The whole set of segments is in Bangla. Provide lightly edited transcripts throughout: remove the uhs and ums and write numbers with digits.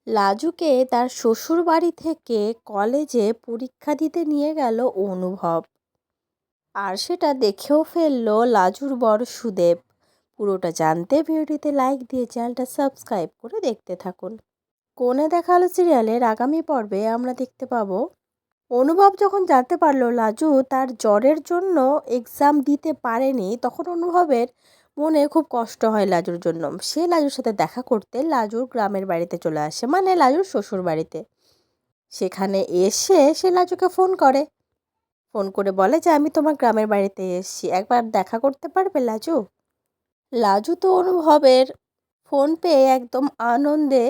লাজুকে তার শ্বশুরবাড়ি থেকে কলেজে পরীক্ষা দিতে নিয়ে গেল অনুভব। আর সেটা দেখেও ফেললো লাজুর বর সুদেব। পুরোটা জানতে ভিডিওটিতে লাইক দিয়ে চ্যানেলটা সাবস্ক্রাইব করে দেখতে থাকুন। কোণে দেখা আলো সিরিয়ালের আগামী পর্বে আমরা দেখতে পাবো অনুভব যখন জানতে পারলো লাজু তার জ্বরের জন্য এক্সাম দিতে পারেনি, তখন অনুভবের মনে খুব কষ্ট হয় লাজুর জন্য। সে লাজুর সাথে দেখা করতে লাজুর গ্রামের বাড়িতে চলে আসে, মানে লাজুর শ্বশুর বাড়িতে। সেখানে এসে সে লাজুকে ফোন করে বলে যে আমি তোমার গ্রামের বাড়িতে এসেছি, একবার দেখা করতে পারবে লাজু। লাজু তো অনুভবের ফোন পেয়ে একদম আনন্দে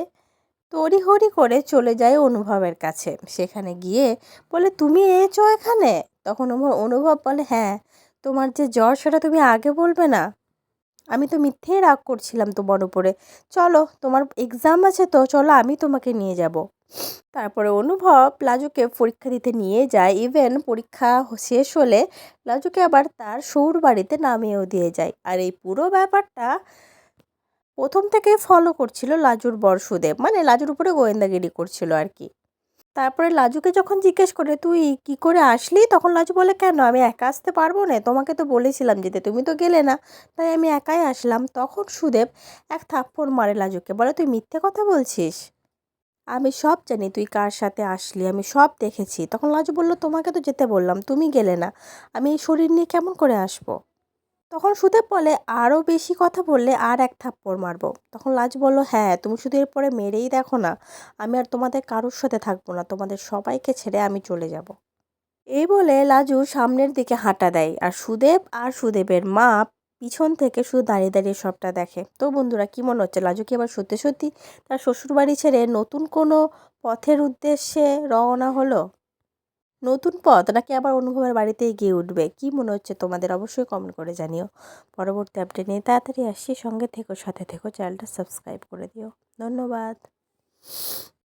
তড়িঘড়ি করে চলে যায় অনুভবের কাছে। সেখানে গিয়ে বলে তুমি এসেছো এখানে? তখন অনুভব বলে হ্যাঁ, তোমার যে জ্বর সেটা তুমি আগে বলবে না? আমি তো মিথ্যেই রাগ করছিলাম তোমার উপরে। চলো, তোমার এক্সাম আছে তো, চলো আমি তোমাকে নিয়ে যাব। তারপরে অনুভব লাজুকে পরীক্ষা দিতে নিয়ে যায়। ইভেন পরীক্ষা শেষ হলে লাজুকে আবার তার শ্বশুর বাড়িতে নামিয়েও দিয়ে যায়। আর এই পুরো ব্যাপারটা প্রথম থেকে ফলো করছিল লাজুর বর সুদেব, মানে লাজুর উপরে গোয়েন্দাগিরি করছিল আর কি। তারপরে লাজুকে যখন জিজ্ঞেস করে তুই কি করে আসলি, তখন লাজু বলে কেন, আমি একা আসতে পারবো না? তোমাকে তো বলেছিলাম যেতে, তুমি তো গেলে না, তাই আমি একাই আসলাম। তখন সুদেব এক থাপ্পড় মারে লাজুকে, বলে তুই মিথ্যে কথা বলছিস, আমি সব জানি তুই কার সাথে আসলি, আমি সব দেখেছি। তখন লাজু বলল তোমাকে তো যেতে বললাম, তুমি গেলে না, আমি এই শরীর নিয়ে কেমন করে আসবো? তখন সুদেব বলে আরও বেশি কথা বললে আর এক থাপ্পড় মারবো। তখন লাজু বলল হ্যাঁ, তুমি শুধু এরপরে মেরেই দেখো না, আমি আর তোমাদের কারোর সাথে থাকবো না, তোমাদের সবাইকে ছেড়ে আমি চলে যাব। এই বলে লাজু সামনের দিকে হাঁটা দেয়, আর সুদেব আর সুদেবের মা পিছন থেকে শুধু দাঁড়িয়ে দাঁড়িয়ে সবটা দেখে। তো বন্ধুরা, কি মনে হচ্ছে, লাজু কি এবার সত্যি সত্যি তার শ্বশুরবাড়ি ছেড়ে নতুন কোনো পথের উদ্দেশ্যে রওনা হলো? নতুন পথ, নাকি আবার অনুভবের বাড়িতেই গিয়ে উঠবে? কি মনে হচ্ছে তোমাদের, অবশ্যই কমেন্ট করে জানিও। পরবর্তী আপডেট নিয়ে তাড়াতাড়ি আসছি, সঙ্গে থেকো, সাথে থেকো, চ্যানেলটা সাবস্ক্রাইব করে দিও। ধন্যবাদ।